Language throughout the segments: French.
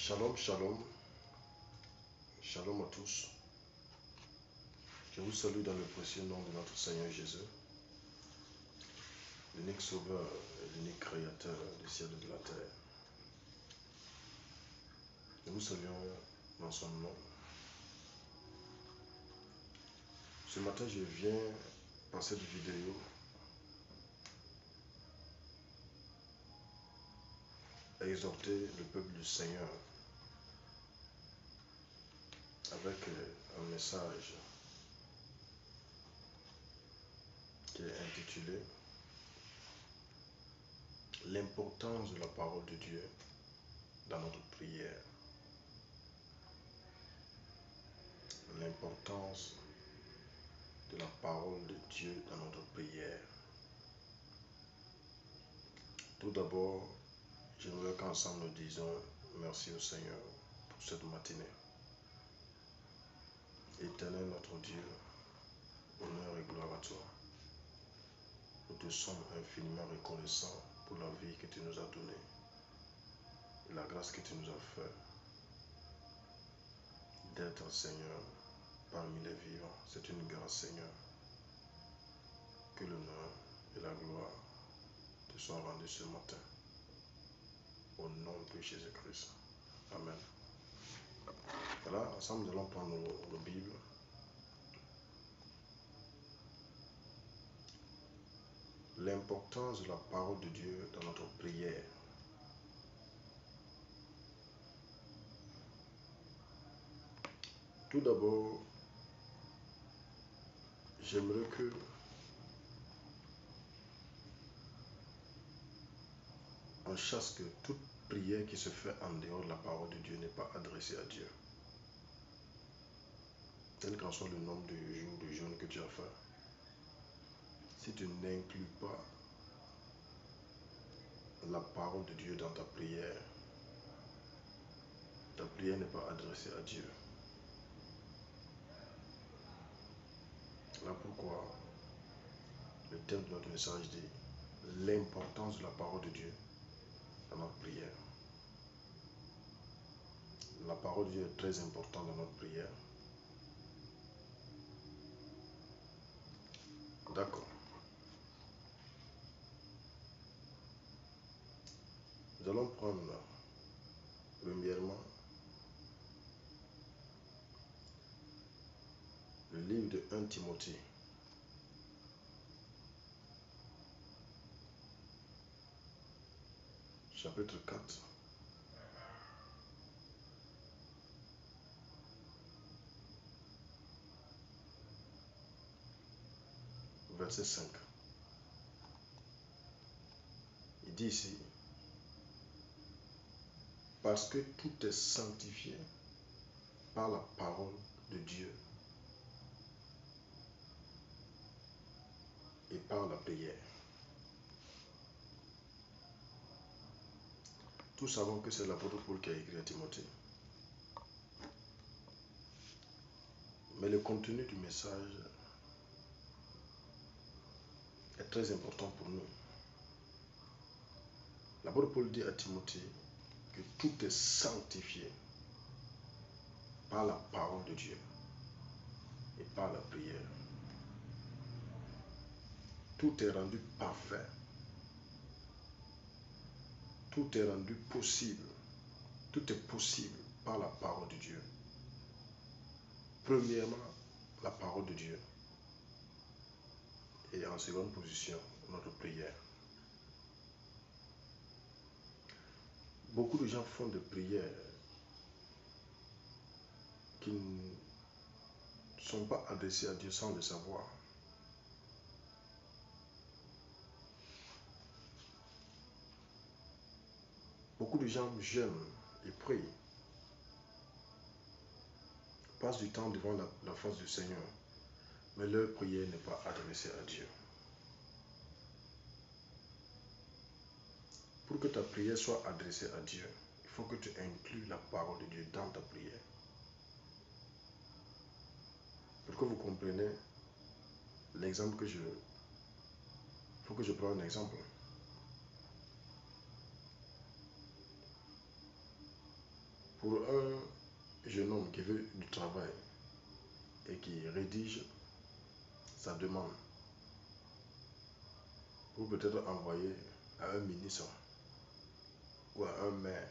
Shalom, shalom, shalom à tous. Je vous salue dans le précieux nom de notre Seigneur Jésus, l'unique sauveur et l'unique créateur du ciel et de la terre. Nous vous saluons dans son nom. Ce matin, je viens par cette vidéo exhorter le peuple du Seigneur avec un message qui est intitulé l'importance de la parole de Dieu dans notre prière. L'importance de la parole de Dieu dans notre prière. Tout d'abord, j'aimerais qu'ensemble nous disions merci au Seigneur pour cette matinée. Éternel notre Dieu, honneur et gloire à toi. Nous te sommes infiniment reconnaissants pour la vie que tu nous as donnée et la grâce que tu nous as fait d'être Seigneur parmi les vivants. C'est une grâce, Seigneur. Que l'honneur et la gloire te soient rendus ce matin. Au nom de Jésus-Christ. Amen. Voilà, ensemble nous allons prendre nos Bibles. L'importance de la parole de Dieu dans notre prière. Tout d'abord, j'aimerais que on chasse que toute prière qui se fait en dehors de la parole de Dieu n'est pas adressée à Dieu. Tel qu'en soit le nombre de jours de jeûne que tu as fait, si tu n'inclus pas la parole de Dieu dans ta prière n'est pas adressée à Dieu. Voilà pourquoi le thème de notre message dit l'importance de la parole de Dieu dans notre prière. La parole de Dieu est très importante dans notre prière. D'accord. Nous allons prendre premièrement le livre de 1 Timothée. Chapitre 4. Verset 5. Il dit ici, parce que tout est sanctifié par la parole de Dieu et par la prière. Tous savons que c'est l'apôtre Paul qui a écrit à Timothée. Mais le contenu du message est très important pour nous. L'apôtre Paul dit à Timothée que tout est sanctifié par la parole de Dieu et par la prière. Tout est rendu parfait. Tout est rendu possible. Tout est possible par la parole de Dieu. Premièrement, la parole de Dieu. Et en seconde position, notre prière. Beaucoup de gens font des prières qui ne sont pas adressées à Dieu sans le savoir. Beaucoup de gens jeûnent et prient, passent du temps devant la face du Seigneur, mais leur prière n'est pas adressée à Dieu. Pour que ta prière soit adressée à Dieu, il faut que tu inclues la parole de Dieu dans ta prière. Pour que vous compreniez l'exemple que je... Il faut que je prenne un exemple. Pour un jeune homme qui veut du travail et qui rédige sa demande pour peut-être envoyer à un ministre ou à un maire,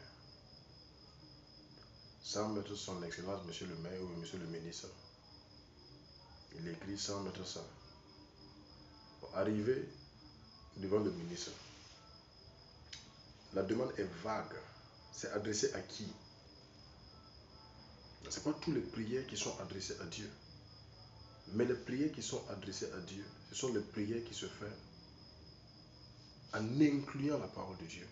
sans mettre son excellence, monsieur le maire ou monsieur le ministre, il écrit sans mettre ça. Pour arriver devant le ministre, la demande est vague. C'est adressé à qui? Ce n'est pas toutes les prières qui sont adressées à Dieu. Mais les prières qui sont adressées à Dieu, ce sont les prières qui se font en incluant la parole de Dieu,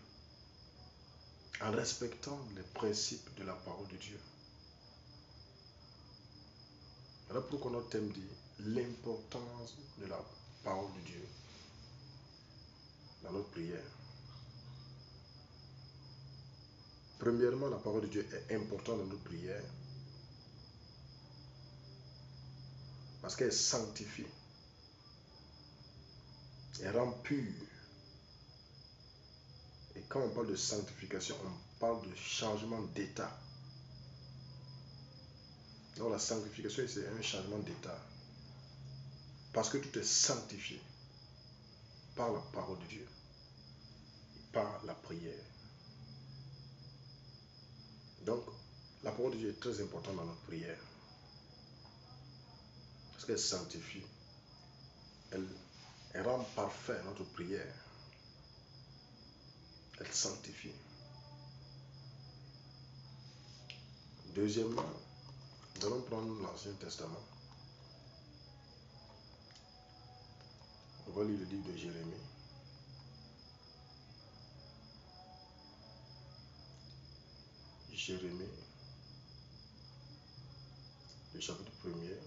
en respectant les principes de la parole de Dieu. Voilà pourquoi notre thème dit l'importance de la parole de Dieu dans notre prière. Premièrement, la parole de Dieu est importante dans notre prière parce qu'elle sanctifie, elle rend pure. Et quand on parle de sanctification, on parle de changement d'état. Donc la sanctification, c'est un changement d'état. Parce que tout est sanctifié par la parole de Dieu, par la prière. Donc, la parole de Dieu est très importante dans notre prière. Parce qu'elle sanctifie. Elle rend parfait notre prière. Elle sanctifie. Deuxièmement, nous allons prendre l'Ancien Testament. On va lire le livre de Jérémie. Jérémie, le chapitre 1er.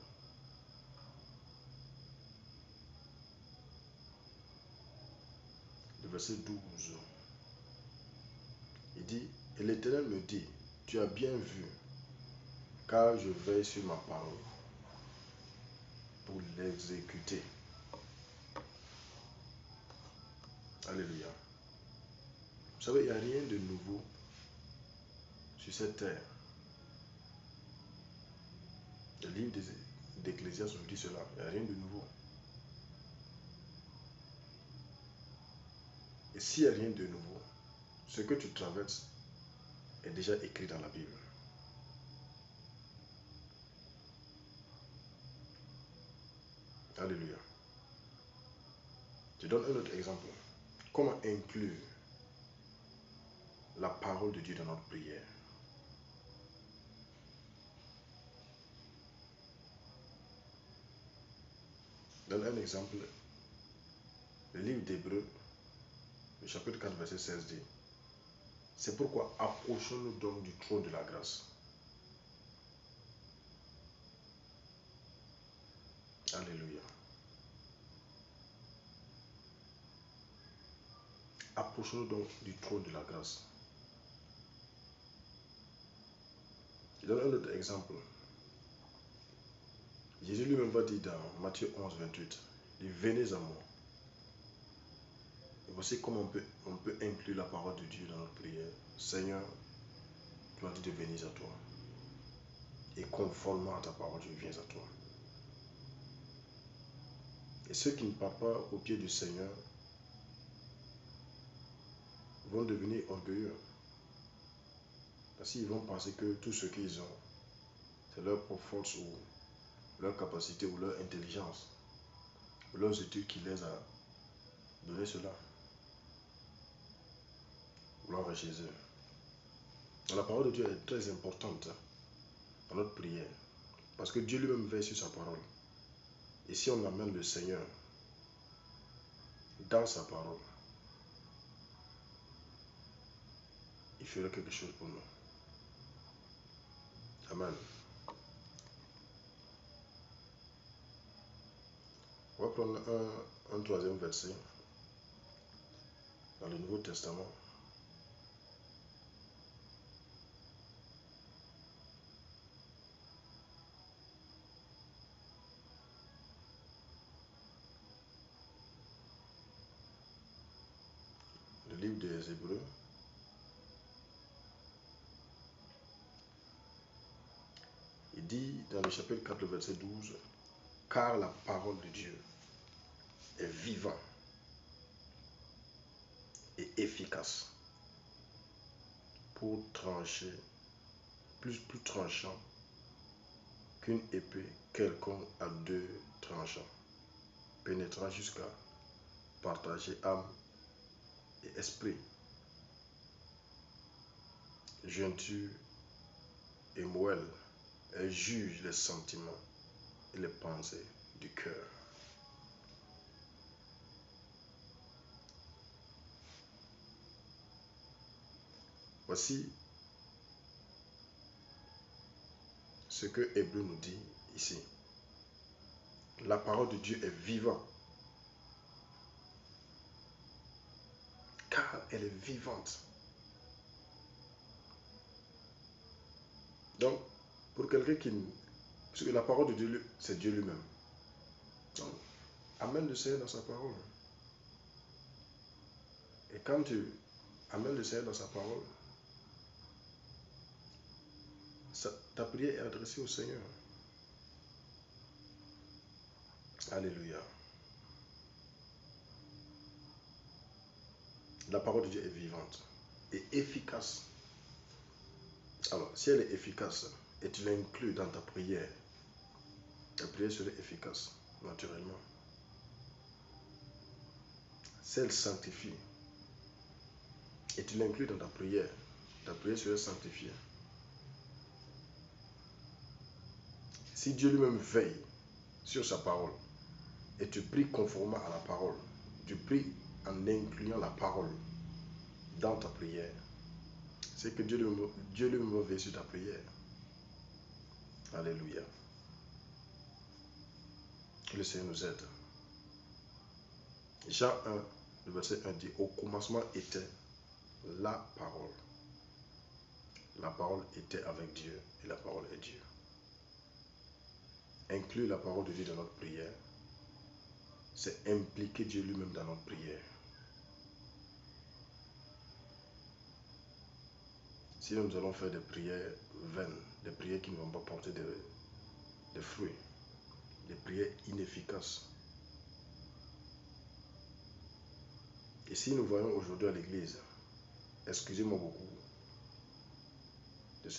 Le verset 12. Il dit, et l'Éternel me dit, tu as bien vu, car je veille sur ma parole pour l'exécuter. Alléluia. Vous savez, il n'y a rien de nouveau sur cette terre. Le livre d'Ecclésiaste nous dit cela. Il n'y a rien de nouveau. Et s'il n'y a rien de nouveau, ce que tu traverses est déjà écrit dans la Bible. Alléluia. Je donne un autre exemple. Comment inclure la parole de Dieu dans notre prière? Je donne un exemple. Le livre d'Hébreux, le chapitre 4, verset 16 dit, c'est pourquoi approchons-nous donc du trône de la grâce. Alléluia. Approchons-nous donc du trône de la grâce. Je donne un autre exemple. Jésus lui-même va dire dans Matthieu 11, 28, il dit, venez à moi. Et voici comment on peut inclure la parole de Dieu dans notre prière. Seigneur, tu as dit de venir à toi. Et conformément à ta parole, je viens à toi. Et ceux qui ne partent pas au pied du Seigneur vont devenir orgueilleux. Parce qu'ils vont penser que tout ce qu'ils ont, c'est leur propre force ou leur capacité ou leur intelligence, ou leurs études qui les a donné cela. Gloire à Jésus. Donc, la parole de Dieu est très importante dans notre prière. Parce que Dieu lui-même veille sur sa parole. Et si on amène le Seigneur dans sa parole, il fera quelque chose pour nous. Amen. On va prendre un troisième verset dans le Nouveau Testament. Le livre des Hébreux. Il dit dans le chapitre 4, le verset 12, « Car la parole de Dieu est vivante et efficace pour trancher, plus tranchant qu'une épée quelconque à deux tranchants, pénétrant jusqu'à partager âme et esprit, jointure et moelle. Elle juge les sentiments et les pensées du cœur. » Voici ce que Hébreu nous dit ici. La parole de Dieu est vivante. Car elle est vivante. Donc, pour quelqu'un qui... Parce que la parole de Dieu, c'est Dieu lui-même. Donc, amène le Seigneur dans sa parole. Et quand tu amènes le Seigneur dans sa parole, ta prière est adressée au Seigneur. Alléluia. La parole de Dieu est vivante et efficace. Alors, si elle est efficace et tu l'inclus dans ta prière serait efficace, naturellement. Si elle sanctifie et tu l'inclus dans ta prière serait sanctifiée. Si Dieu lui-même veille sur sa parole et tu pries conformément à la parole, tu pries en incluant la parole dans ta prière, c'est que Dieu lui-même va veiller sur ta prière. Alléluia. Que le Seigneur nous aide. Jean 1, le verset 1 dit, « Au commencement était la parole. La parole était avec Dieu et la parole est Dieu. » Inclure la parole de Dieu dans notre prière, c'est impliquer Dieu lui-même dans notre prière. Sinon, nous allons faire des prières vaines, des prières qui ne vont pas porter de fruits, des prières inefficaces. Et si nous voyons aujourd'hui à l'église, excusez-moi beaucoup de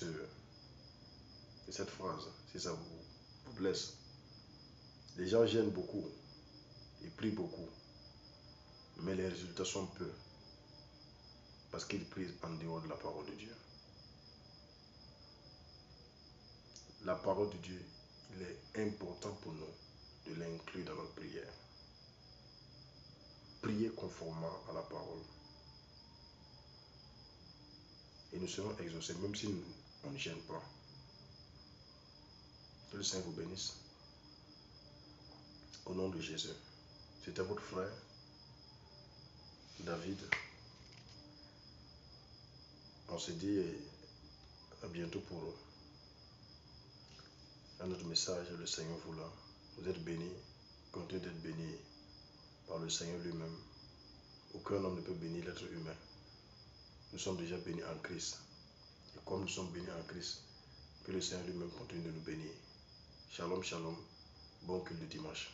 cette phrase, si ça vous blesse. Les gens gênent beaucoup, ils prient beaucoup, mais les résultats sont peu, parce qu'ils prient en dehors de la parole de Dieu. La parole de Dieu, il est important pour nous de l'inclure dans notre prière. Prier conformément à la parole. Et nous serons exaucés, même si on ne gêne pas. Que le Seigneur vous bénisse. Au nom de Jésus. C'était votre frère, David. On se dit à bientôt pour un autre message, le Seigneur voulant. Vous êtes bénis, continuez d'être bénis par le Seigneur lui-même. Aucun homme ne peut bénir l'être humain. Nous sommes déjà bénis en Christ. Et comme nous sommes bénis en Christ, que le Seigneur lui-même continue de nous bénir. Shalom, shalom. Bon culte de dimanche.